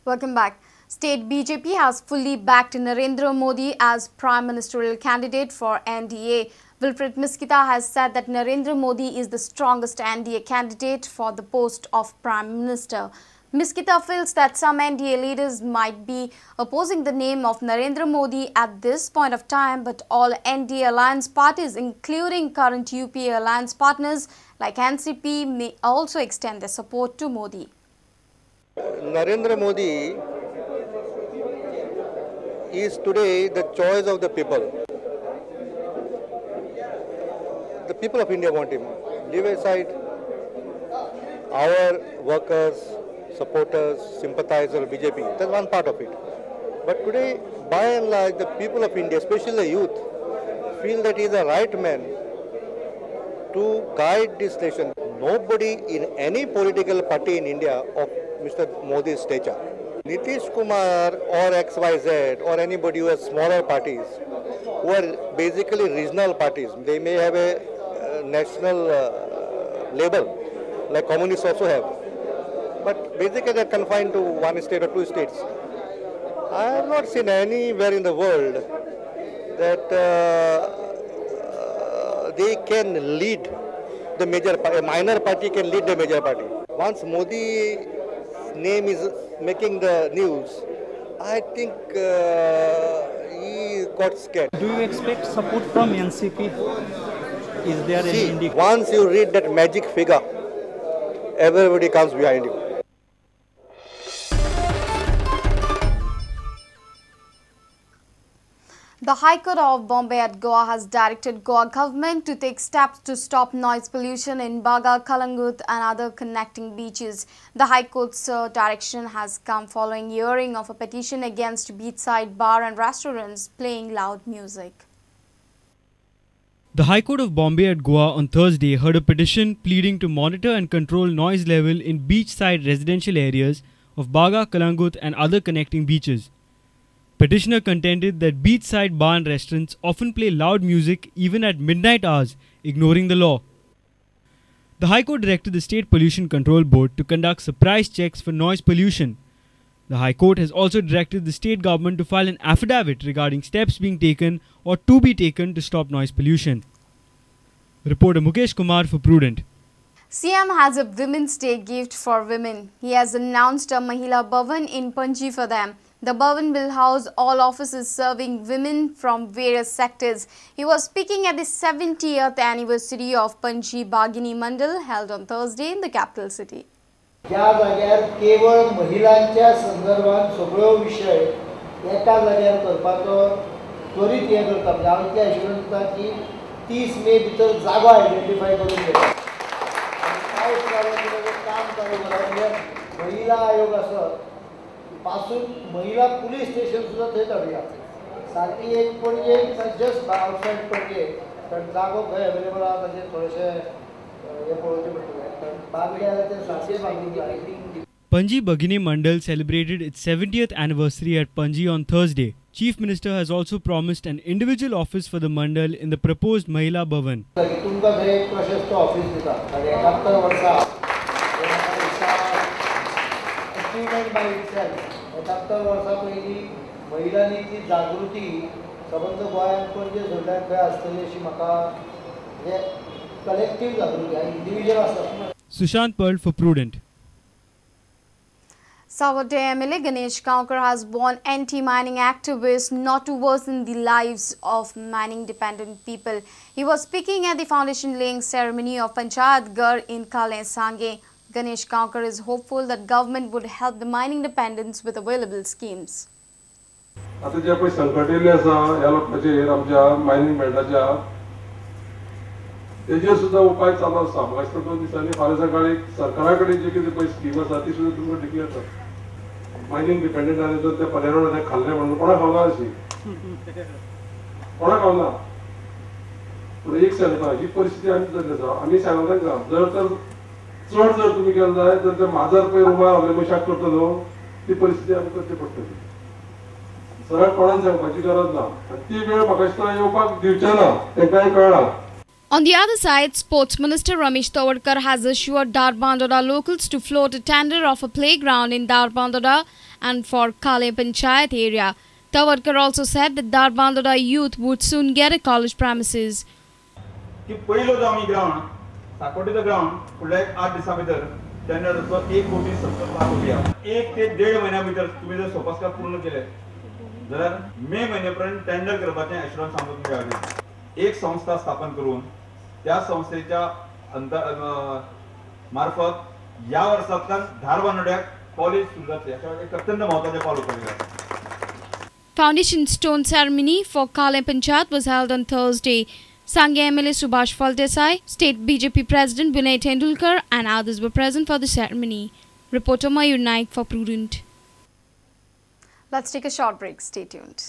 Welcome back. State BJP has fully backed Narendra Modi as Prime Ministerial Candidate for NDA. Wilfred Miskita has said that Narendra Modi is the strongest NDA candidate for the post of Prime Minister. Miskita feels that some NDA leaders might be opposing the name of Narendra Modi at this point of time, but all NDA alliance parties, including current UPA alliance partners like NCP, may also extend their support to Modi. Narendra Modi is today the choice of the people. The people of India want him. Leave aside our workers, supporters, sympathizers of BJP. That's one part of it. But today, by and large, the people of India, especially the youth, feel that he is the right man to guide this nation. Nobody in any political party in India of Mr. Modi's stature. Nitish Kumar or XYZ or anybody who has smaller parties, who are basically regional parties, they may have a national label, like communists also have. But basically they are confined to one state or two states. I have not seen anywhere in the world that they can lead the major party, a minor party can lead the major party. Once Modi's name is making the news, I think he got scared. Do you expect support from NCP? Is there any indication? Once you read that magic figure, everybody comes behind you. The High Court of Bombay at Goa has directed Goa government to take steps to stop noise pollution in Baga, Kalangut and other connecting beaches. The High Court's direction has come following hearing of a petition against beachside bar and restaurants playing loud music. The High Court of Bombay at Goa on Thursday heard a petition pleading to monitor and control noise level in beachside residential areas of Baga, Kalangut and other connecting beaches. Petitioner contended that beachside bar and restaurants often play loud music even at midnight hours, ignoring the law. The High Court directed the State Pollution Control Board to conduct surprise checks for noise pollution. The High Court has also directed the state government to file an affidavit regarding steps being taken or to be taken to stop noise pollution. Reporter Mukesh Kumar for Prudent. CM has a Women's Day gift for women. He has announced a Mahila Bhavan in Panji for them. The Bhavan will house all offices serving women from various sectors. He was speaking at the 70th anniversary of Panji Bhagini Mandal held on Thursday in the capital city. ज्या जाग्यार केवळ महिलांच्या संदर्भात सगळो विषय एका जाग्यार करपाचो त्वरित हे करता म्हणजे हांव इतलें एश्युरन्स दिता की 30 मे भितर जागो आयडेंटिफाय करून घेता कांय प्रकारचें काम चालू करा म्हणजे महिला आयोग आसत पासून महिला पुलीस स्टेशन सुद्धा थंय धाडुया सारकी एक पणजे जस्ट आउटसायड पणजे कारण जागो खंय अवेलेबल आहा ताचें थोडेशें हे पळोवचें पडटलें कारण बागडे आहा तें सारकें बांदूंक जाय. Panji Bhagini Mandal celebrated its 70th anniversary at Panji on Thursday. Chief Minister has also promised an individual office for the Mandal in the proposed Mahila Bhavan. तुमकां थंय एक प्रशस्त ऑफिस दिता आनी 71 वर्सां अचीवमेंट बाय इटसेल्फ 71 वर्सां पयलीं महिलांनी ती जागृती सबंद गोंयांत पणजे सोडल्यार खंय आसतली अशी म्हाका म्हणजे कलेक्टीव जागृती आनी इंडिविज्युअल आसता. Sushant Pearl for Prudent. Savarde MLA Ganesh Kankar has warned anti-mining activists not to worsen the lives of mining-dependent people. He was speaking at the foundation-laying ceremony of Panchayat Garh in Kale Sange. Ganesh Kankar is hopeful that government would help the mining dependents with available schemes. आता जे पय संकट येयले आसा ह्या लोकांचेर आमच्या mining बेल्टाच्या तेजेर सुद्धा उपाय चालू आसा. म्हाका दिसता 2 दिसांनी फाल्यां सकाळी सरकारा कडेन जी कितें पय स्कीम आसा ती सुद्धा तुमकां डिक्लेअर करता. मायनिंग डिपेंडंटांनी जर ते पर्यावरणाक खाल्लें म्हणून कोणाक खावना अशी कोणाक खावना पूण एक सांगता ही परिस्थिती आमी जाल्ली आसा. आमी सांगता तांकां जर तर चड जर तुमी केलें जाय तर ते माजर पय रुमार आपल्या मशाक करतलो ती परिस्थिती आमी करची पडटली. सरळ कोणाक सांगपाची गरज ना आनी ती वेळ म्हाका दिसता येवपाक दिवचे ना तेंकाय कळना. On the other side, Sports Minister Ramesh Tawadkar has assured Darbandora locals to float a tender of a playground in Darbandora and for Kale Panchayat area. Tawadkar also said that Darbandora youth would soon get a college premises. ground, पुढल्या 8 दिवसांभितर टेंडरचो 1,70,00,000 1 ते 1.5 महिन्या भितर तुम्ही जर सोपास्कार पूर्ण केले जाल्यार मे म्हयन्यापर्यंत tender करपाचें एश्युरन्स आमकां तुमच्या कडेन एक संस्था स्थापन करून त्या संस्थेच्या मार्फत या वर्सांतल्यान धारबांदोड्याक कॉलेज सुरू जातलें हाचें एक अत्यंत महत्वाचें पावल उखल्लें आसा. Foundation stone ceremony for Kale Panchayat was held on Thursday. Sangya MLA Subhash Faldesai, State BJP President Vinay Tendulkar and others were present for the ceremony. Reporter Mayur Naik for Prudent. Let's take a short break. Stay tuned.